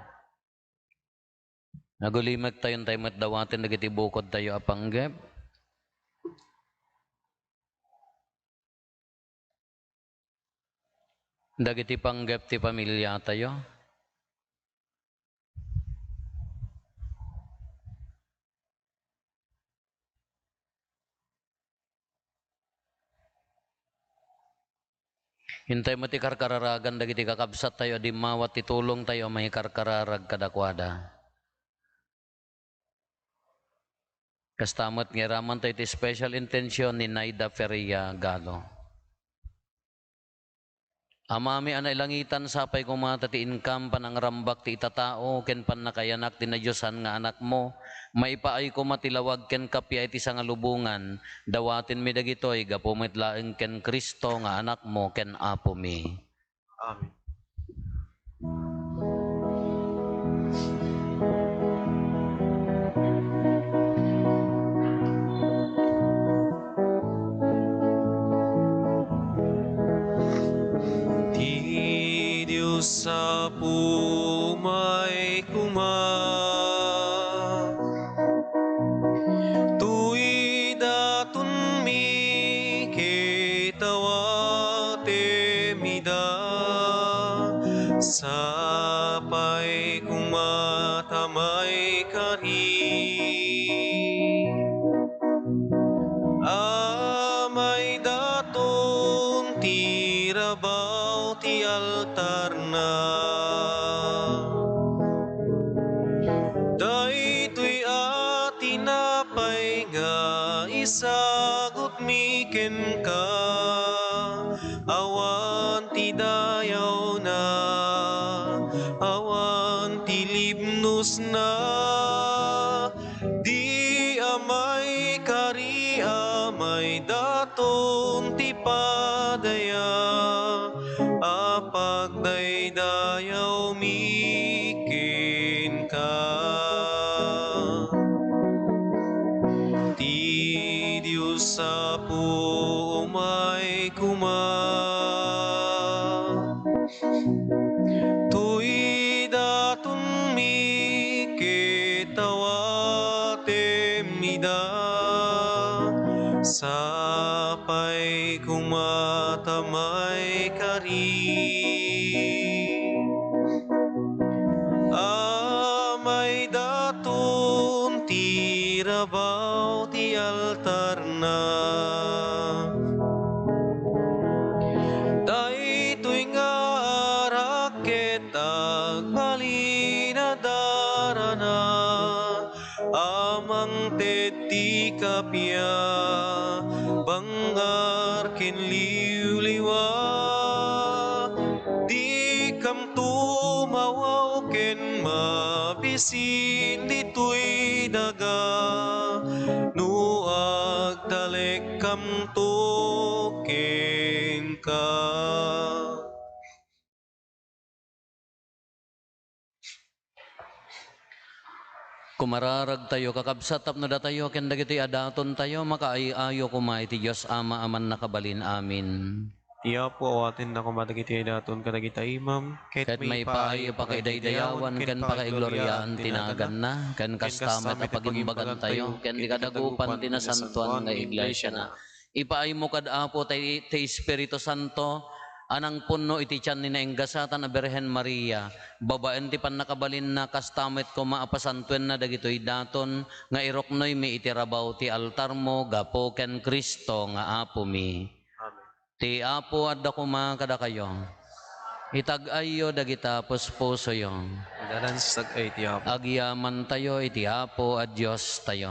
Nagulimek tayo tayo met dawaten dagiti bukod tayo apanggep. Dagiti panggep ti pamilya tayo. Hintay mo ti karkararagan dagiti kakabsat tayo di mawat titulong tayo may karkararag kadakwada. Kastamot nga raman tayo ti special intention ni Naida Feria Galo. Amami anay langitan sapay kumata ti income panangrambak ti itatao ken pannakayanak ti nadyosan nga anak mo maipaay kumatilawag ken kapya iti sangalubungan dawatin mi dagitoy gapo met laeng ken Kristo nga anak mo ken Apo mi. Amen. Sa pumay kuma tuy datun mi kitawate mida sapay kumatamay kari amay datun ti rabaw ti altar na. Daytoy ati napay nga isagot mi ken ka, awan ti dayaw na, awan ti libnos na, di amay kari amay daton ti padaya, apag daydayaw mi ken ka. Ti Diyos sa umay kuma, tuy daton mi kitawatem nida, sapay kumatamay kari. Amay daton ti rabaw ti altar na. Daytoy nga raket agbalinadara, amang ti kapya bangar ken liwliwa, di kam tumawaw ken mabisin ditoy daga, no agdalek kam to ken ka. Kumararag tayo, kakabsat tapno da tayo, ken dagiti adaton tayo, makaayo kumay ti Diyos Ama aman nakabalin amin. Iya po awatin na kumadagiti daton kadagita imam, Ket may paayo pa kay daydayawan, ken pakaigloriaan tinagan na, ken kastamet na pagimbagan tayo, ken di kadagupan tinasantuan nga iglesia na. Ipaay mo kad apo ti Espiritu Santo, anang punno iti tiyan ni naenggasatan a Birhen Maria, babaen ti pannakabalin na kastamet ko maapasantuen na dagitoy daton, nga iroknoy mi iti rabaw ti altar mo, gapo ken Kristo nga apo mi. Ti apo adda kuma kada kayo. Itag-ayo dagita puspuso yo. Dalan sa ay ti apo. Agyaman tayo iti apo at Diyos tayo.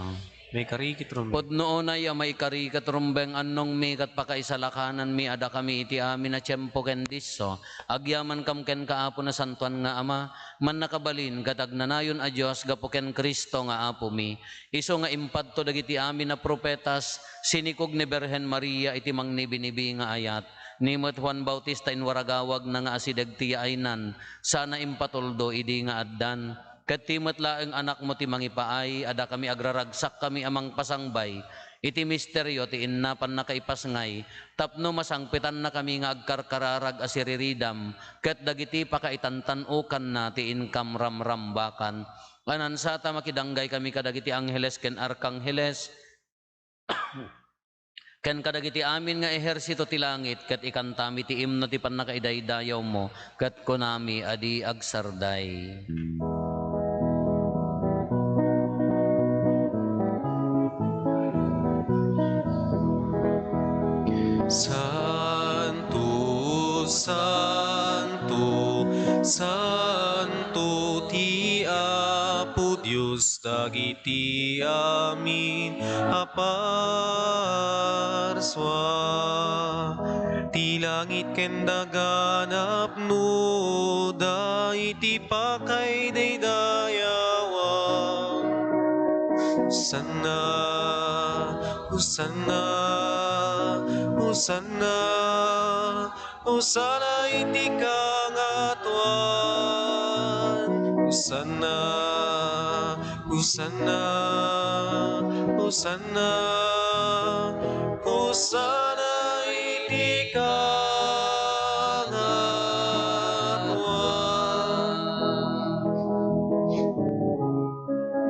May karikit rum. Podno na ya may karikat rumbeng annong mi kat pakaisalakanan mi ada kami iti amin na tiyempo ken disso. Agyaman kam ken kaapo na santuan nga ama, man nakabalin katag nanayon a Dios gapo ken Kristo nga apo mi. Iso nga impadto dagiti amin na propetas, sinikog ni Birhen Maria iti mangnibinibi nga ayat. Nimot Juan Bautista inwaragawag na nga asideg ti aynan, sana impatuldo idi nga addan. Ket timot laeng anak mo ti mangipaay, ada kami agraragsak kami amang pasangbay, iti misteryo ti innapan na kaipasngay, tapno masangpitan na kami nga agkarkararag asiriridam, ket dagiti pakaitantanukan na ti inkam ramrambakan. Anansata makidanggay kami kadagiti angheles ken arkangheles, ken kadagiti amin nga ehersito ti langit, ket ikantami ti imno ti pannakaidaydayaw mo, ket kunami adi agsarday. Santo, Santo, Santo ti Apo Dios dagiti amin aparswa, ti langit ken daganap no daiti pakay daydayawa. Sana, Hosanna, Hosanna, Hosanna iti kangatuan. Hosanna, Hosanna, Hosanna, Hosanna iti kangatuan.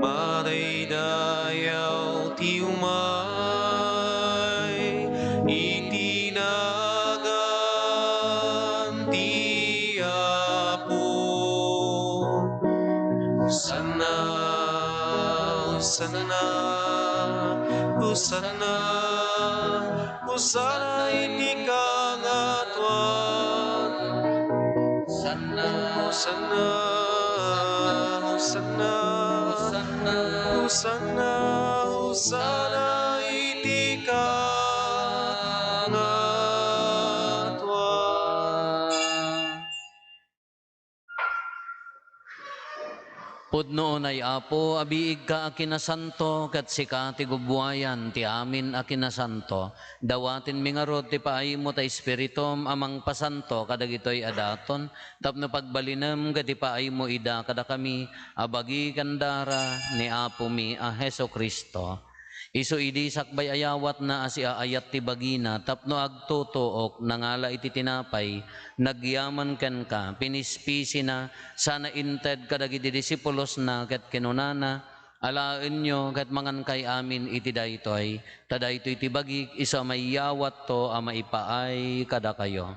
Madaydayaw ti umay, itinagan ti Apo. Hosanna, Hosanna, Hosanna, Hosanna iti kangatuan. Hosanna, Hosanna, Hosanna, Hosanna, Hosanna, iti ka nga twa. Pudno ay apo, abiig ka akinasanto, kat sika ti gubwayan, ti amin akinasanto. Dawatin mingarod ti paay mo ta espiritum, amang pasanto, kadag ito'y adaton. Tapno pagbalinem, kat ti paay mo ida, kada kami, abagi kandara, ni apo mi, a Heso Kristo. Isu idi sakbay ayawat na asi aayat ti bagina, tapno agtutuok, nangala iti tinapay, nagyaman ken ka, pinispisi na, sana inted kadagiti disipulos na, ket kinunana, alaen nyo, ket mangan kay amin iti daytoy, tadaytoy ti bagik, isa may yawat to, ama ipaay kada kayo.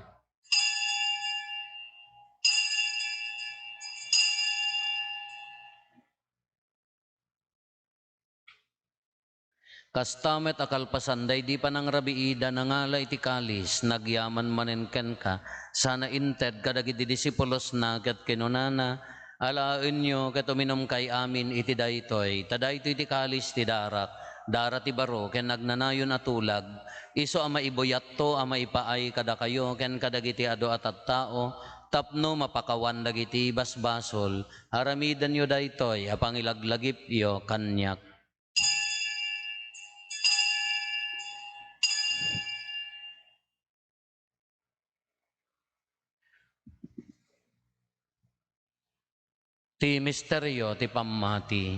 Kastamet akalpasanday di pa nang rabiida nangala iti kalis nagyaman manen ken ka sana inted kadagiti disipulos na ket kinunana alaen nyo ket uminom kay amin iti daytoy tadaytoy iti kalis ti darak dara ti baro ken nagnanayon atulag iso ama ibuyat to ama ipaay kada kayo ken kadagiti adu at tao tapno mapakawan dagiti basbasol haramidan yo daytoy apang ilaglagip yo kanyak. Ti misteryo ti pammati.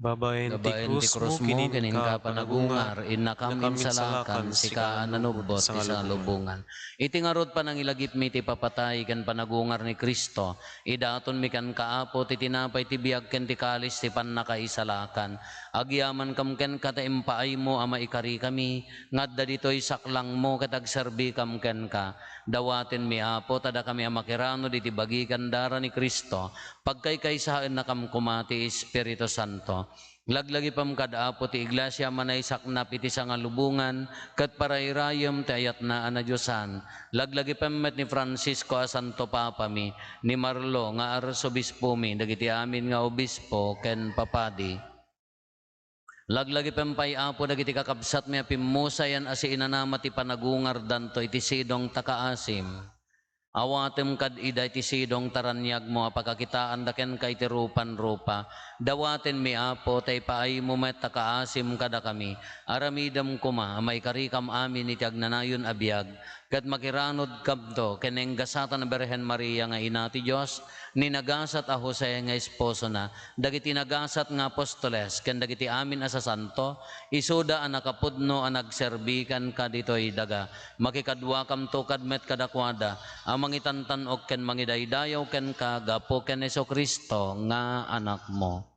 Babaen ti Gabaen ti krus krus mo, kinin ka panagungar, inakam insalakan, sika nanubot, sa isa lubungan. Iti ngarod pa nang ilagip mi ti papatay, kan panagungar ni Kristo, idaton mi kan kaapo, ti tinapay ti biyag ken ti kalis, ti pannakaisalakan. Agyaman kam ken kata impaay mo, ama ikari kami, ngadda dito'y saklang mo, katagserbi kam ken ka. Dawaten mi apo, tada kami amakirano, di ti bagikan dara ni Kristo, pagkaykaysahan na kam kumati Espiritu Santo. Laglagi pam kadapo ti iglesia manay saknap iti sangalubungan ket parayrayem ti ayat na anadyosan. Laglagi pam met ni Francisco a Santo Papa mi ni Marlo nga arsobispo mi dagiti amin nga obispo ken papadi. Laglagi pempay apo dagiti kakabsat mi apimmusayan asi inanama ti panagungar danto iti sidong takaasim. Awatem kad ida iti sidong taranyag mo apakakitaan daken kay ti rupan-rupa. Dawaten mi apo tay paay mo met takaasim kada kami. Aramidam kuma may karikam amin iti agnanayon abiyag. Kat makiranod kabdo keneng gasatan na Berhen Maria nga ina ti Diyos ni nagasat a Jose nga esposo na. Dagiti nagasat nga apostoles ken dagiti amin asa santo isuda a nakapudno a nagserbikan ka ditoy daga. Makikadwa kam to kadmet kadakwada mangitantan og ken mangidaydayaw ken ka gapo ken Heso Kristo nga anak mo.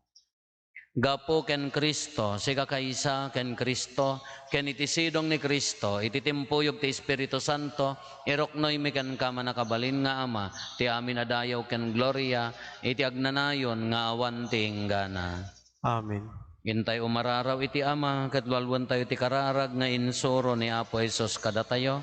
Gapo ken Kristo, siga kaysa ken Kristo, ken iti sidong ni Kristo, iti timpuyog ti Espiritu Santo, iroknoy mi ken ka manakabalin nga ama, ti amin adayaw ken gloria, iti agnanayon nga awan ti inggana. Amen. Gintay umararaw iti ama, katwalwan tayo ti kararag nga insuro ni Apo Jesus kada tayo.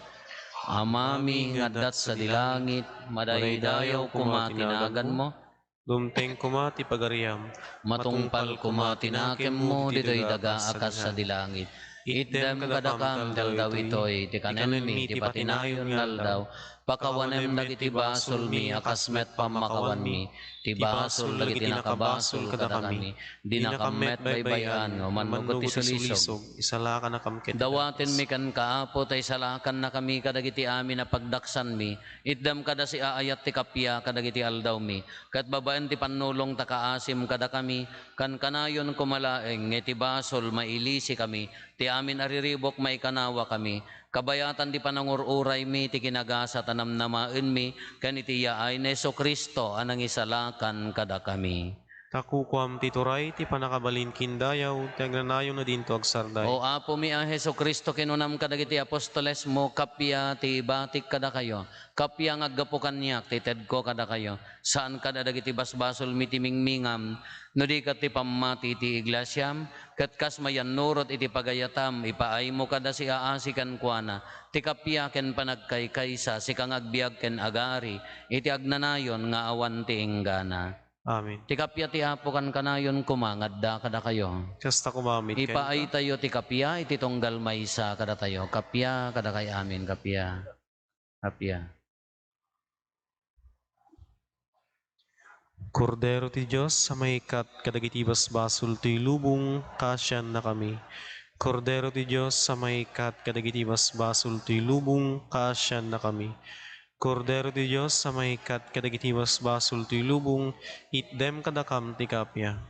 Amami ngadat sa dilangit, madaydayaw kumatinagan mo, Dumteng kumati pagariam, matungpal kumatinakem mo, dito'y daga akas sa dilangit. Itdem kadakam daldaw ito'y, ti kanem mi, ti patinayon ngaldaw, pakawanem dagiti basol mi, akas met pamakawan mi, ti basol dagiti nakabasol kada kami, di nakamet baybayan, o manugot ti sulisog. Isalakan na kamket. Dawaten mi kan kaapo tay salakan na kami kadagiti amin na pagdaksan mi. Itdam kada si aayat ti kapya kadagiti aldaw mi. Kat babaen ti panulong takaasim kada kami. Kan kanayon kumalaeng ngeti basol mailisi kami. Ti amin ariribok may kanawa kami. Kabayatan di panangururay mi ti kinagasa tanamnamaen mi. Kan iti yaay na Heso Kristo anang isalakan kada kami. Takukuam ti turay, ti panakabalin kindayaw, ti agnanayon na dinto agsarday. O Apo mi a Heso Kristo kinunam kadagiti apostoles mo kapya ti batik kada kayo. Kapya nga aggapo kanyak ti ted ko kada kayo. Saan kada dagiti basbasol mitimingmingam no di kat ti pamati ti iglesyam ket kas mayan nurot iti pagayatam ipaay mo kada si aasi kan kuana ti kapya ken panagkaykaysa si kang agbiag ken agari iti agnanayon nga awan ti inggana. Amen. Ti kapya ti Apo kan kanayon kumangadda kada kayo. Kasta kumamit kayo. Ipaay tayo ti kapya, iti tunggal maysa kada tayo. Kapya, kada kay amin, kapya. Kapya. Kordero ti Diyos, sa maikat kadagiti basbasol ti lubong, kasyan na kami. Kordero ti Diyos, sa maikat kadagiti basbasol ti lubong, kasyan na kami. Kordero ti Diyos, sa maikat kadagiti basbasol ti lubong, itdem kadakam ti kapya.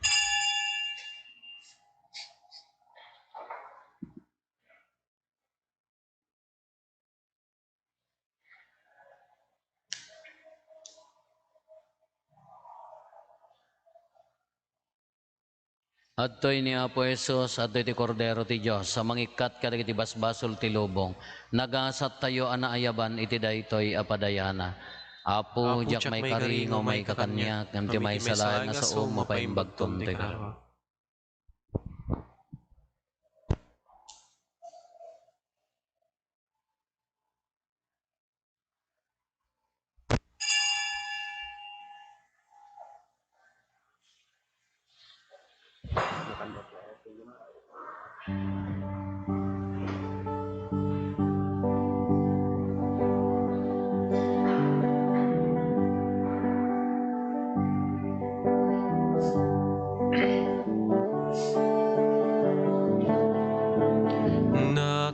Adtoy ni Apo Jesus, adtoy ti Kordero ti Diyos, sa mangikat kadagiti basbasol ti lubong. Nagasat tayo anaayaban iti daytoy apadayana. Apo, jak may karingo may kakanyak, ngam ti may salayan nga sa umo pa imbagtom ti karo.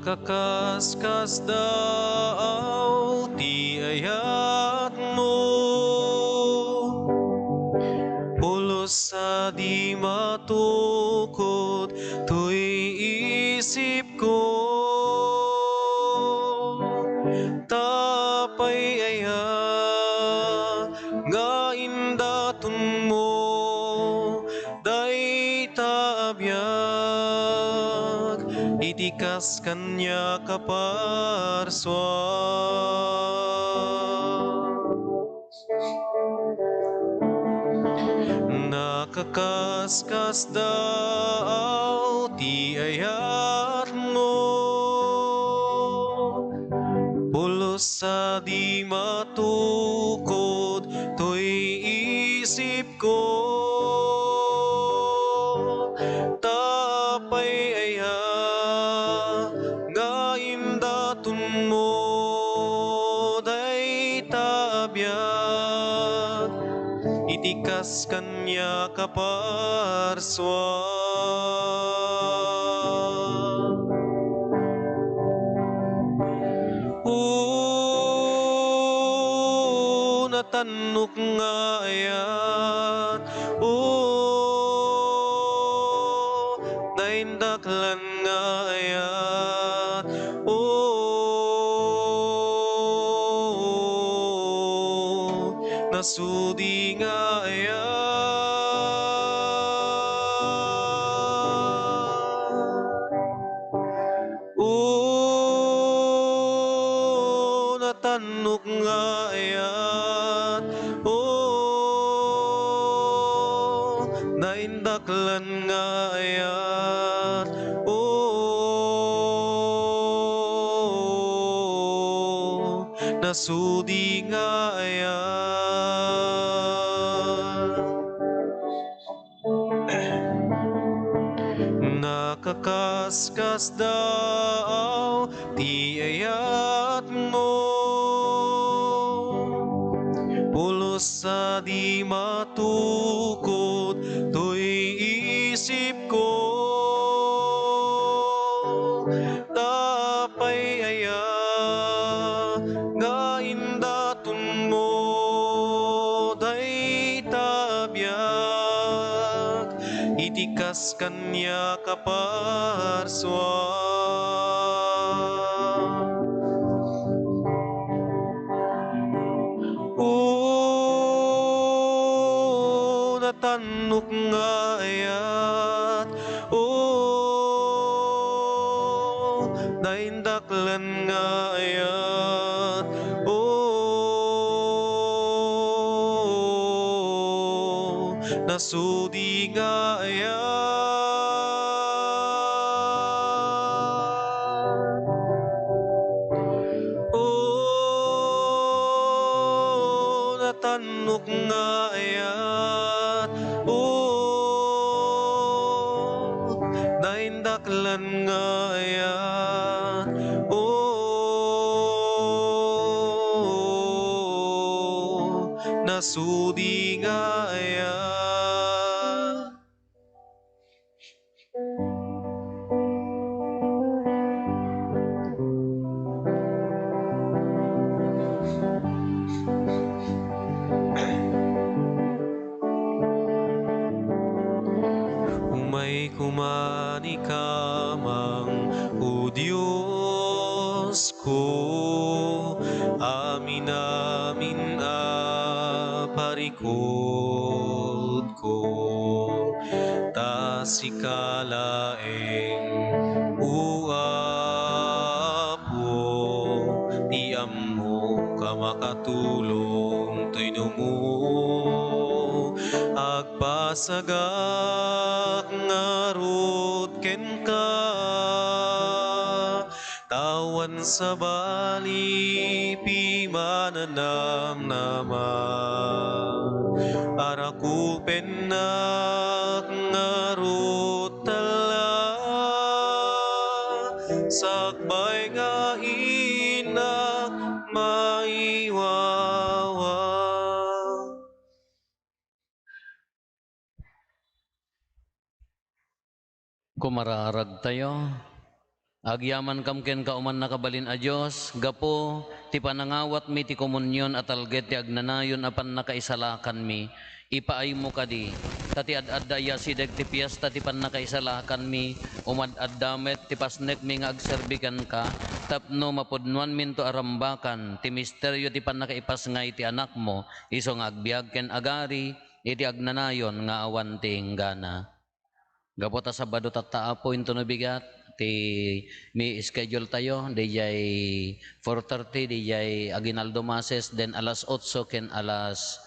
Nakakaskas daw ti ayat mo, pulos sa di matukod to'y isip ko. Tapay aya nga indaton mo, day taabyak, itikas kanya kaparswa. Nakakaskas daw ti ayat mo, pulos sa di matukod to'y isip ko. Tapay aya nga indaton mo, day taabyak, itikas kanya kaparswa. Natanok nga ayat, naindaklan nga ayat, nasudi nga natanok nga ayat, naindaklan nga ayat, nasudi nga ayat. Nakakaskas daw ti ayat mo, pulos sa di matukod to'y isip ko. Tapay aya nga indaton mo, day taabyak, itikas kanya kaparswa. natanok nga ayat, naindaklan nga ayat, nasudi nga ayat. Natanok nga ayat, naindaklan nga ayat, nasudi nga ayat. Umay kumani kamang o Diyos ko, amin parikod ko, ta si kalaeng uapo, ti ammo ka makatulong tuyno mo, agpasagak ngarut ken ka, tawan sa bali pimananam nama, arakupen nak ngarut tala, sakbay nga inak maiwawa. Kumararag tayo. Agyaman kam ken kauman nakabalin a Dios, gapo ti panangawat mi ti komunyon at alget ti agnanayon apan nakaisalakan mi. Ipaay mo kadi. Tati ad-adda ya sideg ti piyesta ti pan nakaisalakan mi, umad-addamet ti pasnek mi nga agserbikan ka, tapno mapudnuan min to arambakan, ti misteryo ti pan nakaipasngay ti anak mo, iso nga agbiag ken agari, iti agnanayon nga awan ti inggana. Gapota Sabado tattaapo into nabigat ti mi schedule tayo dijay 4:30 dijay aginaldo masses then alas 8 ken alas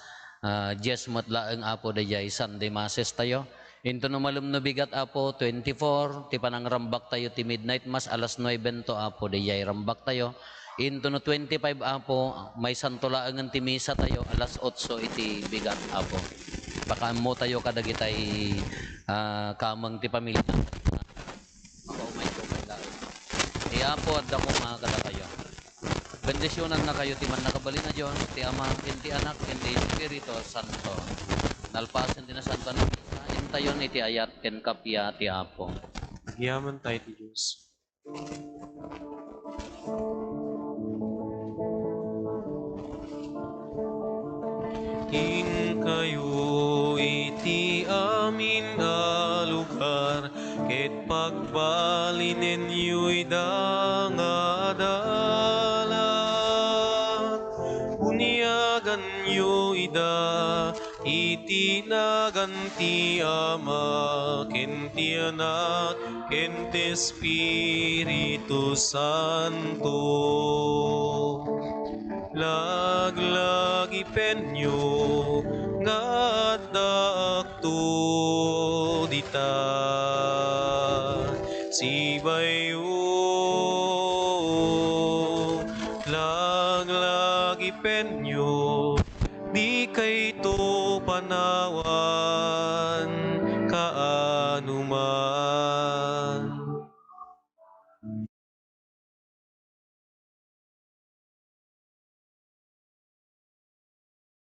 10 matlaeng apo dijay Sunday masses tayo. Into numalum nabigat apo 24 ti panangrambak tayo ti midnight mass alas 9 to apo dijay rambak tayo. Into no 25 apo may santolaangan ti misa tayo alas 8 iti bigat apo. Baka mo tayo kadagitay kamang ti pamilya makaumay ko kala apo at dako mga kada kayo bendisyonan na kayo ti man nakabalin na Diyos ti Ama ken ti Anak ken ti Espiritu Santo nalpasen ti na santo na intayon iti ayat ken kapya ti apo Yaman tayo ti Diyos. In kayo iti amin a lugar, ket pagbalinen yo'y dangadalat. Uniagan yo ida, iti naganti Ama, ken ti Anak, ken ti Espiritu Santo. Laglag ipenyo nga dakto dita sibayo laglag ipenyo di kay to panawan kaanuma